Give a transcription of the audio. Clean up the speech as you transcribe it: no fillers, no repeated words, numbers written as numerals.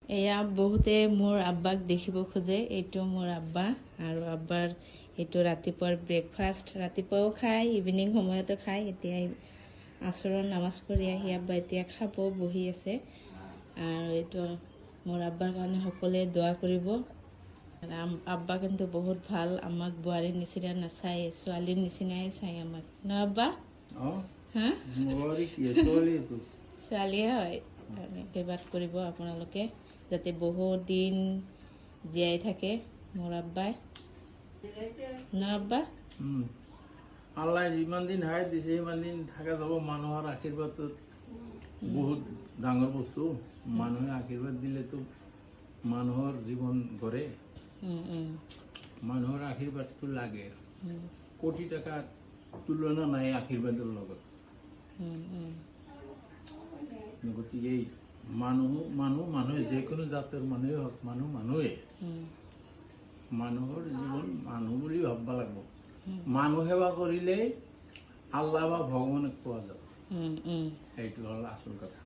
এয়া বহুতে মোৰ আব্বাক দেখিব খোজে। এইটো মোৰ আব্বা আৰু আব্বাৰ এইটো ৰাতিপুৱাৰ ব্ৰেকফাষ্ট। ৰাতিপুৱাও খায়, ইভিনিং সময়তো খায়। এতিয়া আচৰৰ নামাজ পঢ়ি আহি আব্বা এতিয়া খাব বহি আছে। আৰু এইটো মোৰ আব্বাৰ কাৰণে সকলোৱে দোৱা কৰিব। আব্বা কিন্তু বহুত ভাল, আমাক বোৱাৰীৰ নিচিনা নাচায়, ছোৱালীৰ নিচিনাই চায় আমাক, ন আব্বা? হা ছোৱালীয়ে হয়। আশীৰ্বাদ কৰিব আপোনালোকে যাতে বহুত দিন জীয়াই থাকে মোৰ আব্বাই, ন আব্বা? আল্লাহ যিমান দিন হায়াত দিছে সিমান দিন থাকা যাব। মানুহৰ আশীৰ্বাদত বহুত ডাঙৰ বস্তু। মানুহে আশীৰ্বাদ দিলেতো মানুহৰ জীৱন গঢ়ে। মানুহৰ আশীৰ্বাদটো লাগে। কোটি টকাৰ তুলনা নাই আশীৰ্বাদৰ লগত। গতিকে মানুহে যিকোনো জাতৰ মানুহে হওক, মানুহে মানুহৰ জীৱন মানুহ বুলি ভাবিব লাগিব। মানুহ সেৱা কৰিলেই আল্লাহ বা ভগৱানক পোৱা যাব। সেইটো হ'ল আচল কথা।